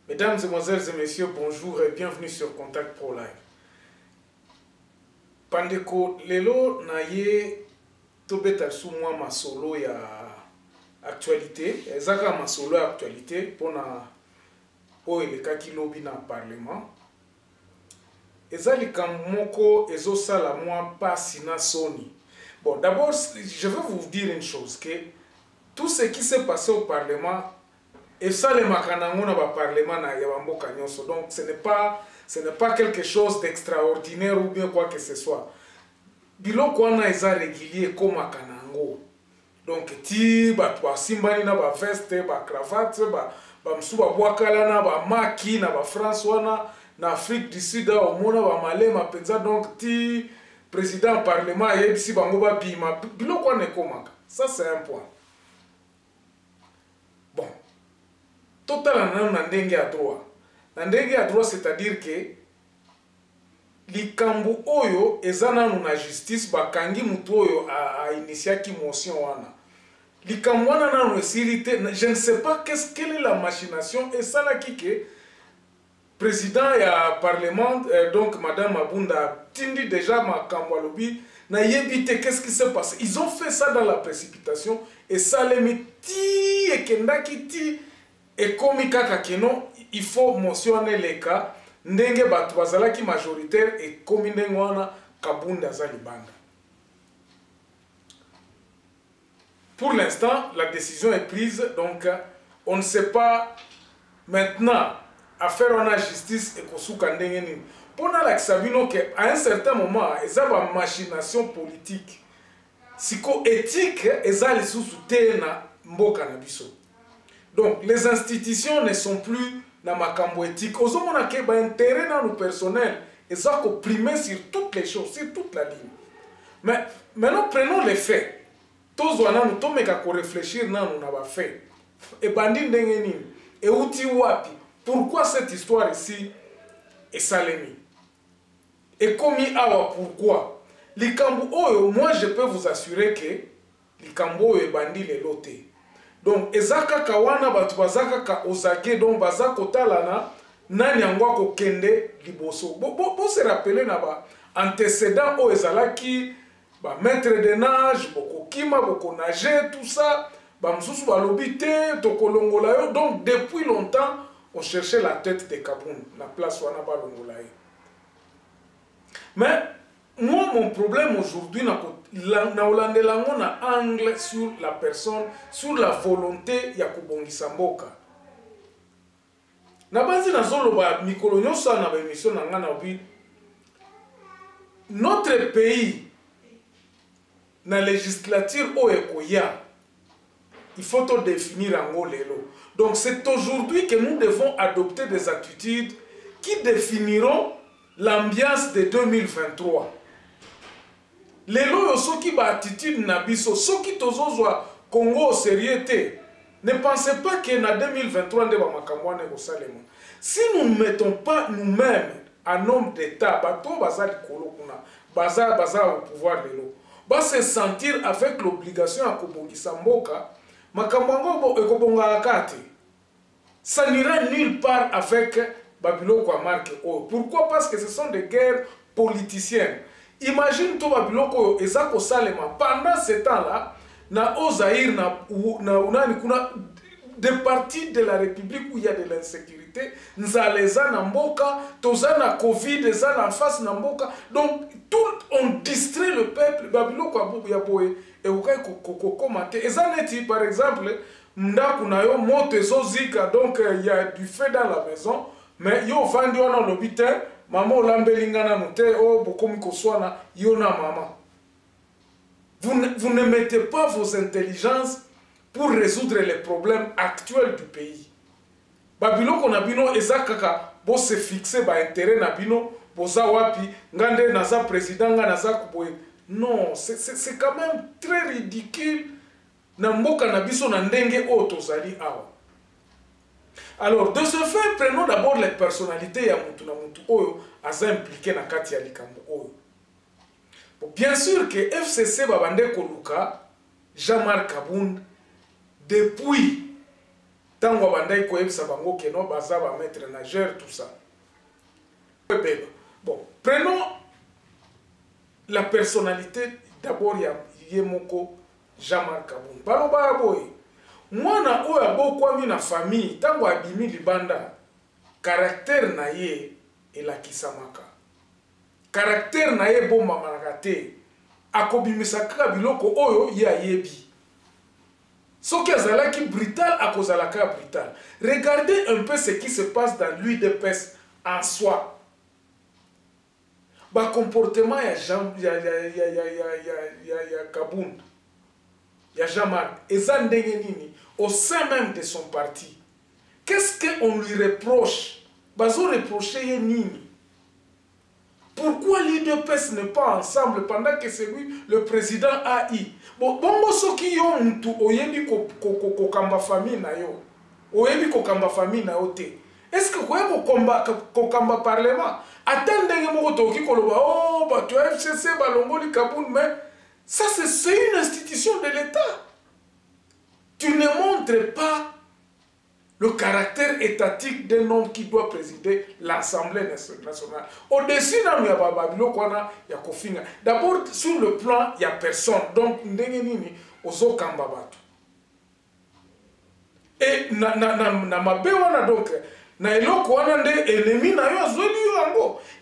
Mesdames, Mesdemoiselles et Messieurs, bonjour et bienvenue sur Contact Pro Live. Pandeko lelo na ye tobeta sous moi ma solo ya actualité, ezaka ma solo ya actualité pona o elekaki lobi na parlement. Ezali kamoko ezo sala moi pasi na soni. Bon, d'abord je veux vous dire une chose, que tout ce qui s'est passé au parlement et ça les makanango na ba parlement na yabamboka nyonso. Donc ce n'est pas quelque chose d'extraordinaire ou bien quoi que ce soit. Biloko wana eza régulier comme makanango. Donc ti ba simbani na ba veste, ba cravate, ba msu ba bwakala na ba maki na ba France wana na Afrique du Sud au mona ba malema penza. Donc ti président parlement yebisi bango ba bima biloko wana ekomaka. Ça c'est un point. Bon. Total na ndenge ya droit. Na ndenge ya droit, c'est-à-dire que likambo oyo ezana na justice bakangi mutu oyo a initiaki motion wana. Likambo wana na esirité, je ne sais pas quelle est la machination et ça la kike président ya parlement donc madame Mabunda tindi déjà makambo alobi na yebite qu'est-ce qui s'est passé. Ils ont fait ça dans la précipitation et ça les meti et kendaki ti et comme kaka keno, il faut mentionner les cas ndenge batu bazalaki majoritaire et comme ndenge wana kabunda za libanda. Pour l'instant, la décision est prise, donc on ne sait pas maintenant affaire on a justice et kosuka ndenge nini. Pona la sabino que à un certain moment, eza ba machination politique. Siko éthique eza les sous-souté na mboka na biso. Donc, les institutions ne sont plus dans ma cambo éthique. Aux hommes, on a un intérêt dans le personnel. Et ça, qu'on prime sur toutes les choses, sur toute la ligne. Mais maintenant, prenons les faits. Tous les gens, nous devons réfléchir, nous avons fait. Et bandit d'engeni, et outi wapi. Pourquoi cette histoire ici est salémie? Et commis awa, pourquoi? Les cambo, moi, je peux vous assurer que les cambo et bandit les lotés. Donc ezaka kawana batu bazaka ka ozake donc bazako talana nani angwa ko kende liboso bo se rappeler na ba antécédent o ezalaki ba maître de nage boko kima boko nager tout ça ba msusu ba lobité to kolongola yo. Donc depuis longtemps on cherchait la tête de Kaboun, la place wana ba longola yo. Mais moi mon problème aujourd'hui na olandelango na angle sur la personne, sur la volonté ya kubongisa mboka. Na banzi na zoloba mikolo nyonso na ba émission na ngana obi. Notre pays na législature o ekoya, il faut to définir ango lelo. Donc c'est aujourd'hui que nous devons adopter des attitudes qui définiront l'ambiance de 2023. Les lois qui ba attitude na biso soki tozozwa Congo au sérieux. Ne pensez pas que na 2023 nde ba makambo na kosalema. Si nous ne mettons pas nous-mêmes en homme d'état, bato bazali kolo kuna, baza au pouvoir lelo, ba se sentir avec l'obligation à kobongisa mboka, makambo ngo ekobonga akate. Ça n'ira nulle part avec Babiloko à marque O. Pourquoi? Parce que ce sont des guerres politiciennes. Imagine tout Babiloko ezako salema pendant ce temps-là na Ozaïr na des parties de la République où il y a de l'insécurité, nzaleza na mboka, toza na Covid, eza na face na mboka. Donc tout on distrait le peuple. Babiloko abubu ya boye et ukai kokomate. Eza neti par exemple ndaku na yo moto ezozika, donc il y a du feu dans la maison, mais yo vandi wana l'hôpital. Maman lambelingana note oh bokomi koswana yona mama. Vous ne mettez pas vos intelligences pour résoudre les problèmes actuels du pays. Babiloko na bino ezakaka bo se fixer ba intérêt na bino boza wapi ngande naza président nga naza kuboye Non, c'est quand même très ridicule. Namboka nabiso na ndenge o tozali awa. Alors, de ce fait, prenons d'abord les personnalités ya mutu na mutu oyo aza impliqué na kati ya likambo oyo. Bon, bien sûr que FCC babande koluka Jean-Marc Kabound depuis tango babande koyebisa bango ke no baza ba maître nageur tout ça. Bon, prenons la personnalité d'abord ya Yemoko Jean-Marc Kabound. Baloba boy. Mwana oyo abokwami na famille tango abimi libanda caractère na ye elakisamaka. Caractère na ye bombamaka te. Akobimisa kaka biloko oyo ye ayebi. Soki azalaki brutal akozalaka brutal. Regardez un peu ce qui se passe dans l'UDPS en soi. Ba comportement ya Kabound, ya Jean-Marc, eza ndenge nini au sein même de son parti. Qu'est-ce qu'on lui reproche? Bazo reprocher ye nini? Pourquoi l'UDPS n'est pas ensemble pendant que c'est lui le président AI? Bon, bongo soki yo mtu oyebi ko kamba famille na yo. Oyebi ko kamba famille na yo te. Est-ce que ko kamba parlement? Attendez moko toki koloba oh ba tu FCC balongoli Kabound, mais ça c'est une institution de l'État. Tu ne montres pas le caractère étatique d'un homme qui doit présider l'Assemblée nationale. Au-dessus, il y a Bababilo, il y a Kofinga. D'abord, sur le plan, il n'y a personne. Donc, Ndengenini, Ozo Kambabatu. Et donc,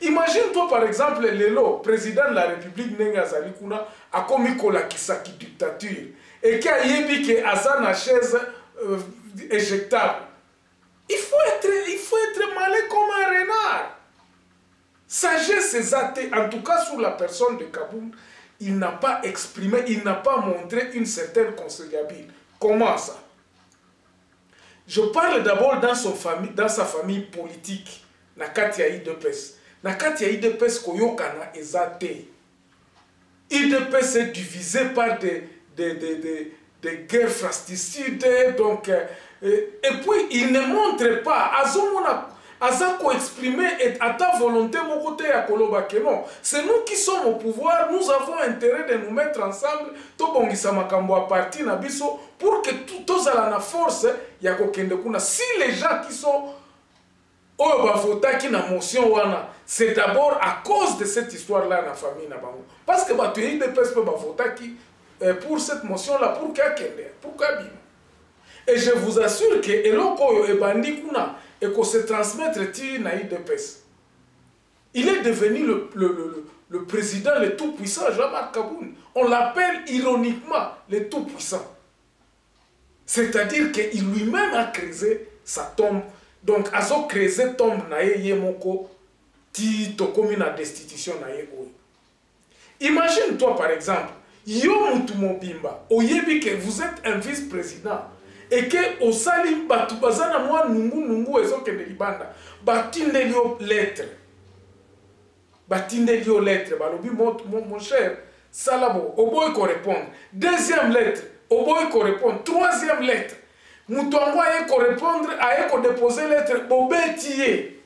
imagine-toi par exemple, Lelo, président de la République Nenga Kuna, a commis la Kisaki dictature et qui a yébi que Azana chaise éjectable. Il faut être malin comme un renard. Sagesse exatée, en tout cas sur la personne de Kabound, il n'a pas exprimé, il n'a pas montré une certaine conciliabilité. Comment ça? Je parle d'abord dans sa famille politique. Nakati ya IDPS. Nakati ya IDPS koyokana exaté. IDPS est divisé par des guerres fratricides, donc et puis il ne montre pas Azako exprimer à ta volonté mon côté à Koloba que non, c'est nous qui sommes au pouvoir, nous avons intérêt de nous mettre ensemble to bongisa makambo à partir na biso pour que tous à la force ya kokende kuna. Si les gens qui sont oyo bavota qui na motion wana, c'est d'abord à cause de cette histoire là na famille na bango, parce que ba tu yi de pes pe bavota qui pour cette motion là pour kakende pour kabima. Et je vous assure que eloko e bandi kuna et qu'on se transmettre ti na IDPS. Il est devenu le président le tout-puissant, Jean-Marc Kabound. On l'appelle ironiquement le tout-puissant. C'est-à-dire qu'il lui-même a créé sa tombe. Donc, a créé sa tombe na yemoko ti tokomi na destitution na ye oyo. Imagine-toi par exemple, yo mutu mobimba, oyebi que vous êtes un vice-président. Et que au salim batu bazana moi nungu ezoke de libanda batindelio lettre balobi mon cher salabo oboy ko répondre, deuxième lettre oboy ko répondre, troisième lettre mutu ango aye ko répondre aye ko déposer lettre bobetiye.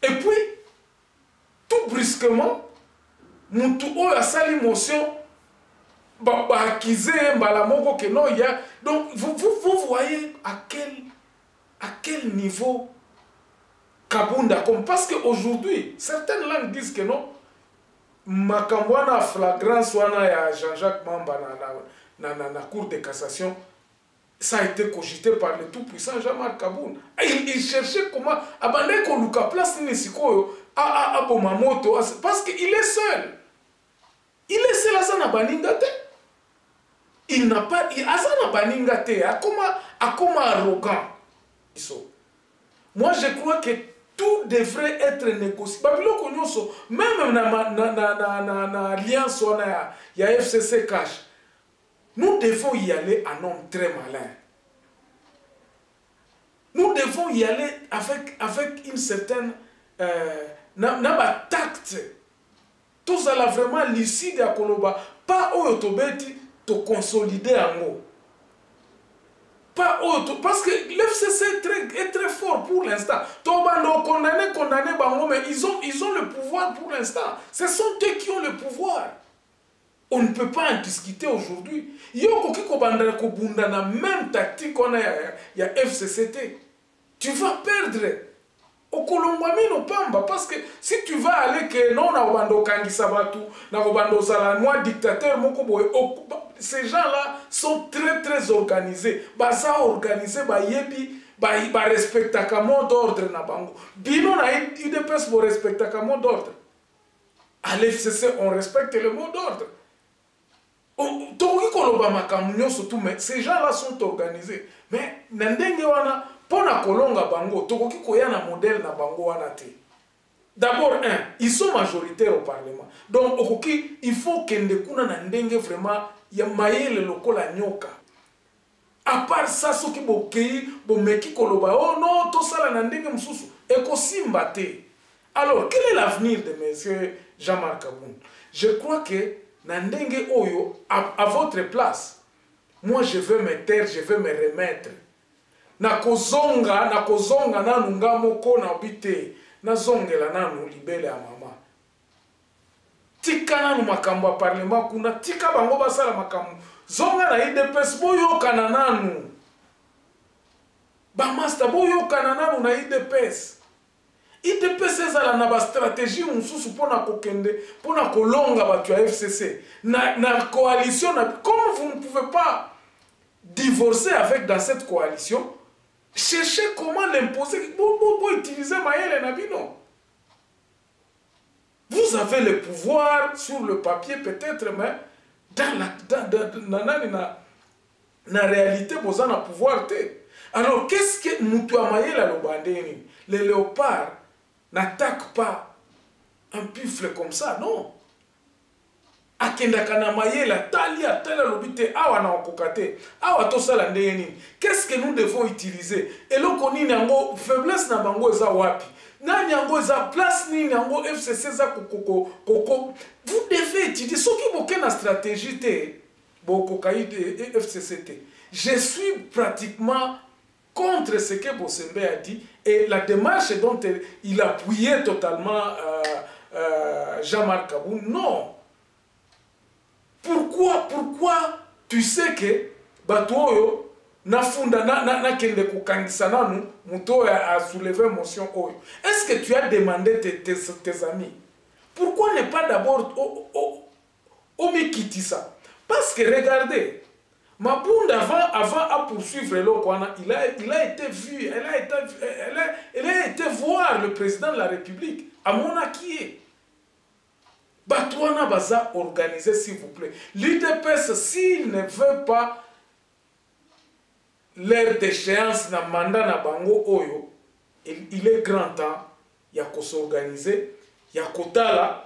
Et puis tout brusquement mutu oyo asali motion que non, il y a. Donc vous voyez à quel niveau Kabound a comme, parce qu'aujourd'hui certaines langues disent que non, Makambwana flagrance wana ya Jean-Jacques Mamba na cour de cassation, ça a été cogité par le tout-puissant Jean-Marc Kabound. Il cherchait comment abandonner Koluka place Nisikoyo à Bomamoto parce qu'il est seul. Il est seul à sa baningate. Il n'a pas, il a ça baningate, comment arrogant. Moi je crois que tout devrait être négocié. Même na alliance il y a FCC cash. Nous devons y aller en homme très malin. Nous devons y aller avec une certaine na tact tozala vraiment lucide ya koloba pas oyo tobeti to consolider yango pas autre parce que l'FCC est très fort pour l'instant. Tobando condamné bango mais ils ont le pouvoir pour l'instant. Ce sont eux qui ont le pouvoir. On ne peut pas en discuter aujourd'hui. Yoko kiko bandana ko bunda na même tactique qu'on a ya FCCT. Tu vas perdre. Okolongwami no pamba parce que si tu vas aller que non na obando kangisa batu na obando sala moi dictateur moko boy ces gens-là sont très organisés. Baza organisé ba yebi ba respecta ka mot d'ordre na bango. Bino na UDPS bo respecta ka mot d'ordre. À l'FCC on respecte le mot d'ordre. Toki koloba makamunyo surtout mais ces gens-là sont organisés. Mais ndenge wana pona kolonga bango tokoki koya na modèle na bango wana te. D'abord, ils sont majoritaires au Parlement. Donc, okoki, il faut que ndekuna na ndenge vraiment ya mayele lokola nyoka. À part ça, ce qui bokei, bomeki koloba, oh non, to sala na ndenge msusu, eko simba te. Alors, quel est l'avenir de monsieur Jean-Marc Aboun? Je crois que na ndenge oyo, à votre place, moi je veux me taire, je veux me remettre. Na kozonga na nunga moko na obite. Na zongela nanu libele ya mama. Tika nanu makambo ya parlement kuna. Tika bango basala makambo. Zonga na IDPS boyoka na nanu. Ba master boyoka na nanu na IDPS. IDPS ezala na ba stratégie mususu pona kokende, pona kolonga batu ya FCC. Na coalition, comme vous ne pouvez pas divorcer avec dans cette coalition, cherchez comment l'imposer. Pour utiliser Maël et Nabino. Vous avez le pouvoir sur le papier peut-être, mais dans la réalité, vous avez le pouvoir. Alors, qu'est-ce que nous avons Maël à l'Obandéni? Les léopards n'attaquent pas un buffle comme ça, non. Qu'est-ce que nous devons utiliser? Et là, faiblesse na bango eza wapi? Na nyango eza place ni nyango FCC za koko. Vous devez étudier ce qui boke na stratégie te boko kaide FCCT. Je suis pratiquement contre ce que Bossembe a dit et la démarche dont il appuyait totalement Jean-Marc Aboun. Non. Pourquoi tu sais que Batoyo na funda na kende kukangisa nanu muto a soulevé motion oyo? Est-ce que tu as demandé tes amis? Pourquoi ne pas d'abord omikiti ça? Parce que regardez, Mapunda avant à poursuivre l'Okwana, il a été vu, elle a été voir le président de la République à Monaquié. Batouana Baza organisé, s'il vous plaît. L'UDPS, s'il ne veut pas l'heure d'échéance na mandat na bango oyo, il est grand temps, il y a qu'à s'organiser, il y a qu'à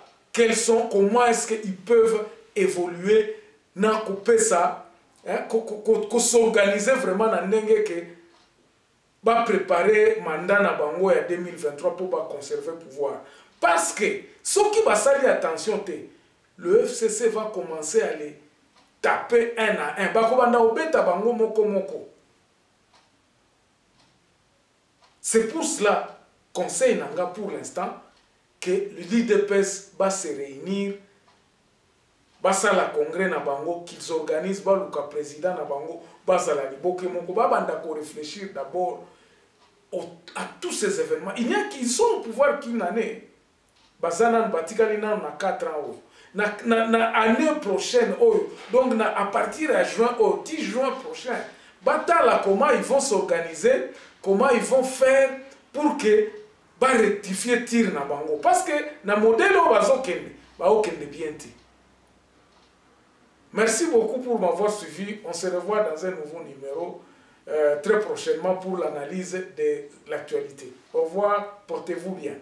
comment est-ce qu'ils peuvent évoluer, na couper ça, qu'à s'organiser vraiment na ndenge que va préparer mandat na bango ya 2023 pour conserver le pouvoir. Parce que, ce qui va salir attention, le FCC va commencer à les taper un à un. C'est pour cela, Conseil Nanga pour l'instant, que l'IDPS va se réunir, va faire la congrès na bango, qu'ils organisent, va le président na bango, va faire la liboke moko, va réfléchir d'abord à tous ces événements. Il y a qui sont au pouvoir qui n'en est. Bazana batikali na 4 ans na année prochaine donc à partir de juin 10 juin prochain batala comment ils vont s'organiser, comment ils vont faire pour que ba rectifier tir na bango parce que na modèle bazokende ba okende bien ti. Merci beaucoup pour m'avoir suivi. On se revoit dans un nouveau numéro très prochainement pour l'analyse de l'actualité. Au revoir, portez-vous bien.